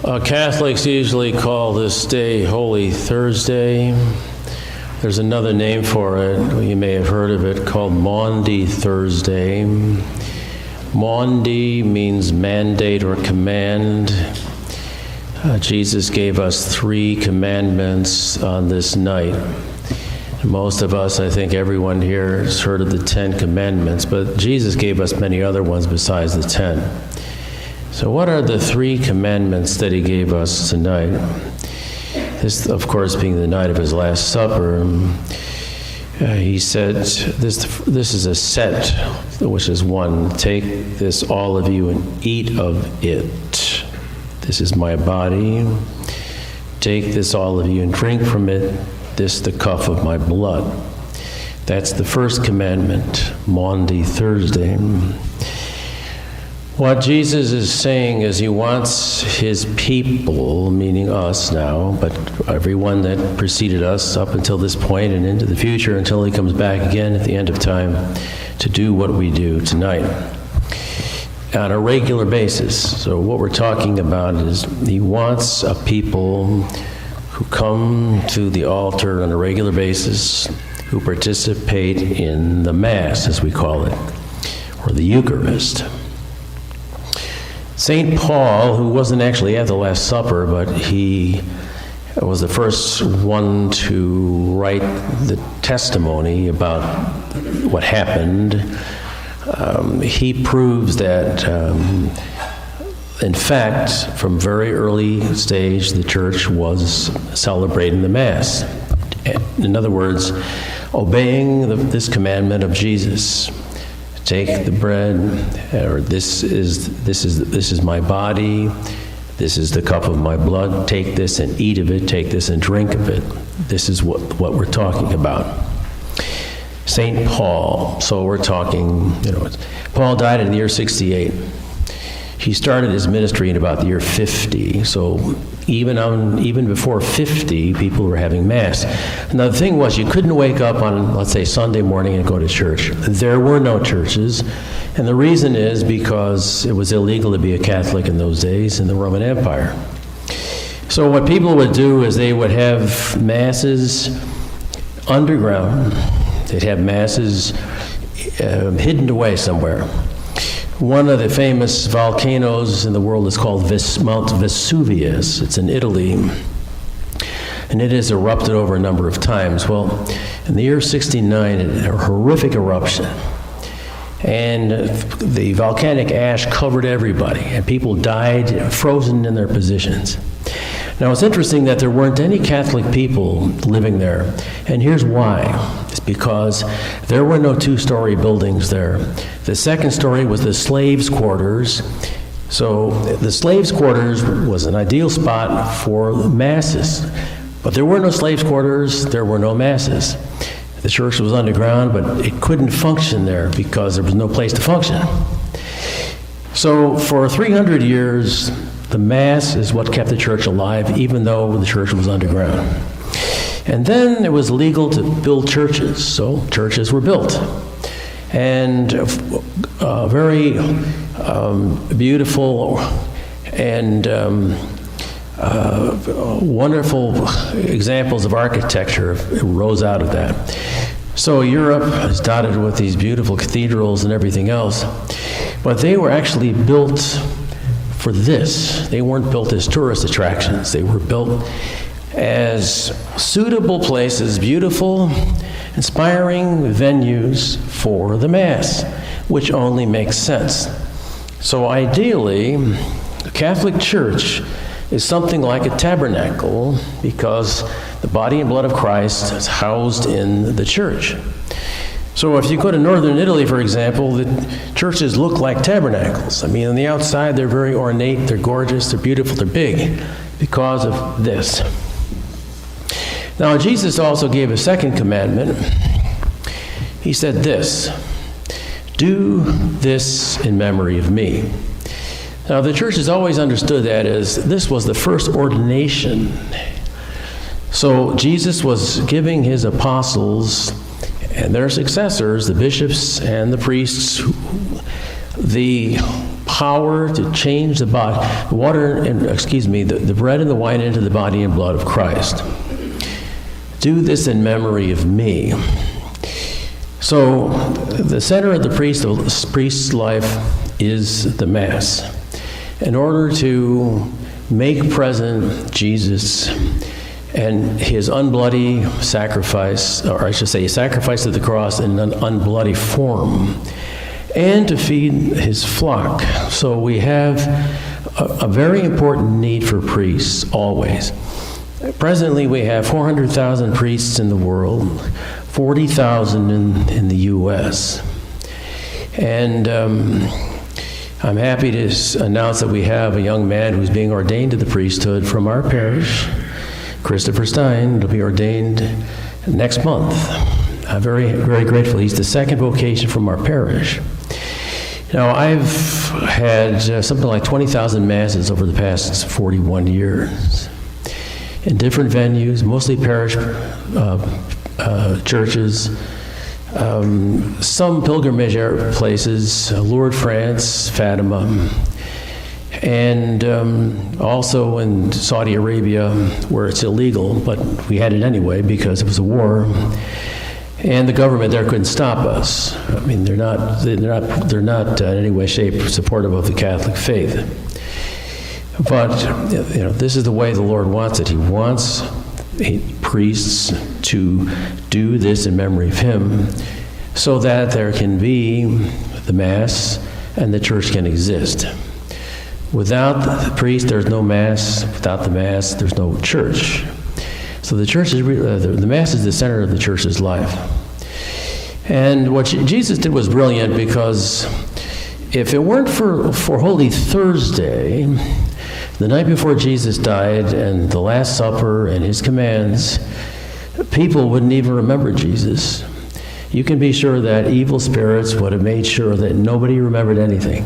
Catholics usually call this day Holy Thursday. There's another name for it, you may have heard of it, called Maundy Thursday. Maundy means mandate or command. Jesus gave us 3 commandments on this night. Most of us, I think everyone here has heard of the 10 commandments, but Jesus gave us many other ones besides the 10. So what are the 3 commandments that he gave us tonight? This, of course, being the night of his Last Supper, he said, this is a set, which is 1. Take this, all of you, and eat of it. This is my body. Take this, all of you, and drink from it. This, the cup of my blood. That's the first commandment, Maundy Thursday. What Jesus is saying is he wants his people, meaning us now, but everyone that preceded us up until this point and into the future until he comes back again at the end of time, to do what we do tonight on a regular basis. So what we're talking about is he wants a people who come to the altar on a regular basis, who participate in the Mass, as we call it, or the Eucharist. St. Paul, who wasn't actually at the Last Supper, but he was the first one to write the testimony about what happened, he proves that, in fact, from very early stage, the church was celebrating the Mass. In other words, obeying this commandment of Jesus. Take the bread, or this is my body, this is the cup of my blood, take this and eat of it, take this and drink of it. This is what we're talking about. St. Paul, so we're talking, Paul died in the year 68. He started his ministry in about the year 50, so even before 50, people were having Mass. Now, the thing was, you couldn't wake up on, let's say, Sunday morning and go to church. There were no churches, and the reason is because it was illegal to be a Catholic in those days in the Roman Empire. So what people would do is they would have Masses underground. They'd have Masses hidden away somewhere. One of the famous volcanoes in the world is called Mount Vesuvius. It's in Italy, and it has erupted over a number of times. Well, in the year 69, it had a horrific eruption, and the volcanic ash covered everybody, and people died frozen in their positions. Now, it's interesting that there weren't any Catholic people living there, and here's why. It's because there were no 2-story buildings there. The second story was the slaves' quarters. So the slaves' quarters was an ideal spot for Masses. But there were no slaves' quarters, there were no Masses. The church was underground, but it couldn't function there because there was no place to function. So for 300 years, the Mass is what kept the church alive, even though the church was underground. And then it was legal to build churches, so churches were built. And very beautiful and wonderful examples of architecture rose out of that. So Europe is dotted with these beautiful cathedrals and everything else, but they were actually built for this. They weren't built as tourist attractions. They were built as suitable places, beautiful, inspiring venues for the Mass, which only makes sense. So ideally, the Catholic Church is something like a tabernacle because the body and blood of Christ is housed in the church. So if you go to northern Italy, for example, the churches look like tabernacles. I mean, on the outside, they're very ornate, they're gorgeous, they're beautiful, they're big because of this. Now, Jesus also gave a second commandment. He said this, "Do this in memory of me." Now, the church has always understood that as this was the first ordination. So Jesus was giving his apostles and their successors, the bishops and the priests, the power to change the body, the bread and the wine into the body and blood of Christ. Do this in memory of me. So the center of the priest's life is the Mass. In order to make present Jesus and his unbloody sacrifice, or I should say sacrifice of the cross in an unbloody form, and to feed his flock. So we have a very important need for priests always. Presently we have 400,000 priests in the world, 40,000 in the U.S. And I'm happy to announce that we have a young man who's being ordained to the priesthood from our parish, Christopher Stein. Will be ordained next month. I'm very, very grateful. He's the second vocation from our parish. Now, I've had something like 20,000 masses over the past 41 years in different venues, mostly parish churches, some pilgrimage places, Lourdes, France, Fatima, and also in Saudi Arabia, where it's illegal, but we had it anyway because it was a war, and the government there couldn't stop us. I mean, they're not in any way, shape, supportive of the Catholic faith. But this is the way the Lord wants it. He wants priests to do this in memory of him, so that there can be the Mass and the church can exist. Without the priest, there's no Mass. Without the Mass, there's no church. So the church is the Mass is the center of the church's life. And what Jesus did was brilliant, because if it weren't for Holy Thursday, the night before Jesus died, and the Last Supper and his commands, people wouldn't even remember Jesus. You can be sure that evil spirits would have made sure that nobody remembered anything.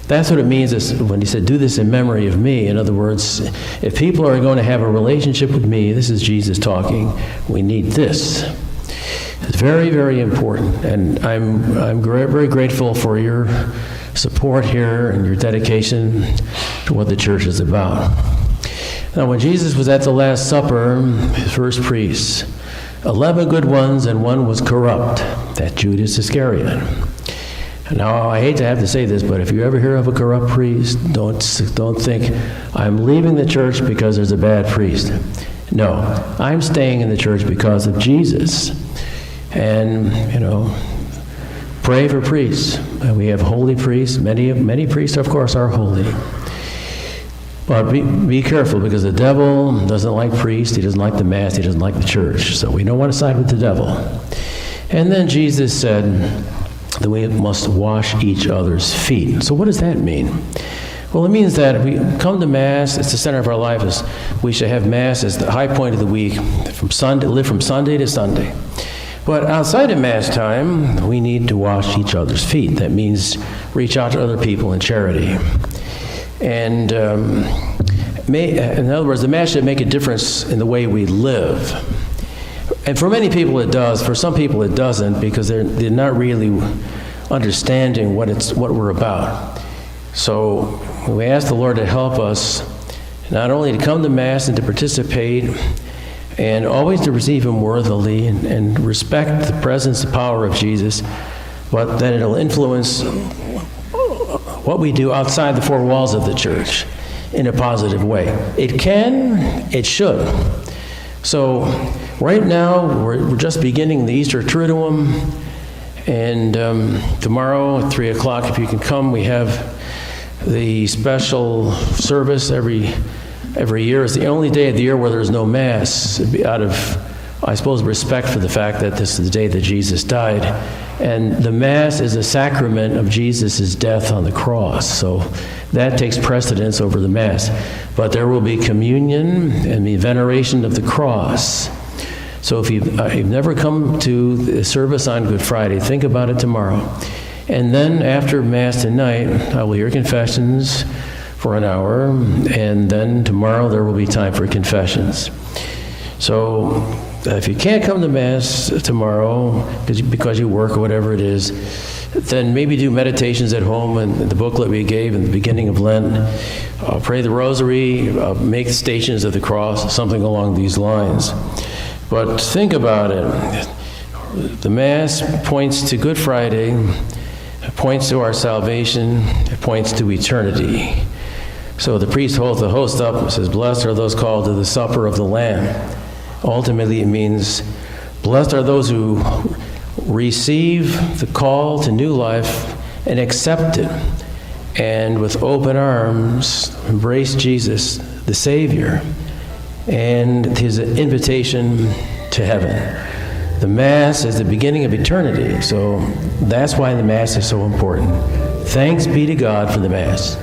That's what it means when he said, do this in memory of me. In other words, if people are going to have a relationship with me, this is Jesus talking, we need this. It's very, very important. And I'm very grateful for your support here and your dedication to what the church is about. Now, when Jesus was at the Last Supper, his first priests, 11 good ones and one was corrupt, that Judas Iscariot. Now, I hate to have to say this, but if you ever hear of a corrupt priest, don't think, I'm leaving the church because there's a bad priest. No, I'm staying in the church because of Jesus. And, pray for priests. We have holy priests. Many priests, of course, are holy. But be careful, because the devil doesn't like priests, he doesn't like the Mass, he doesn't like the church. So we don't want to side with the devil. And then Jesus said that we must wash each other's feet. So what does that mean? Well, it means that if we come to Mass, it's the center of our life. We should have Mass as the high point of the week, live from Sunday to Sunday. But outside of Mass time, we need to wash each other's feet. That means reach out to other people in charity. And in other words, the Mass should make a difference in the way we live. And for many people it does. For some people it doesn't, because they're not really understanding what we're about. So we ask the Lord to help us not only to come to Mass and to participate, and always to receive him worthily and respect the presence, the power of Jesus, but that it'll influence what we do outside the four walls of the church in a positive way. It can, it should. So right now, we're just beginning the Easter Triduum, and tomorrow at 3 o'clock, if you can come, we have the special service every year. It's the only day of the year where there's no Mass, out of, I suppose, respect for the fact that this is the day that Jesus died. And the Mass is a sacrament of Jesus' death on the cross, so that takes precedence over the Mass. But there will be communion and the veneration of the cross. So if you've never come to the service on Good Friday, think about it tomorrow. And then after Mass tonight, I will hear confessions for an hour, and then tomorrow there will be time for confessions. So if you can't come to Mass tomorrow because you work or whatever it is, then maybe do meditations at home and the booklet we gave in the beginning of Lent. Pray the rosary, make stations of the cross, something along these lines. But think about it. The Mass points to Good Friday, it points to our salvation, it points to eternity. So the priest holds the host up and says, "Blessed are those called to the supper of the Lamb." Ultimately, it means, blessed are those who receive the call to new life and accept it, and with open arms embrace Jesus, the Savior, and his invitation to heaven. The Mass is the beginning of eternity, so that's why the Mass is so important. Thanks be to God for the Mass.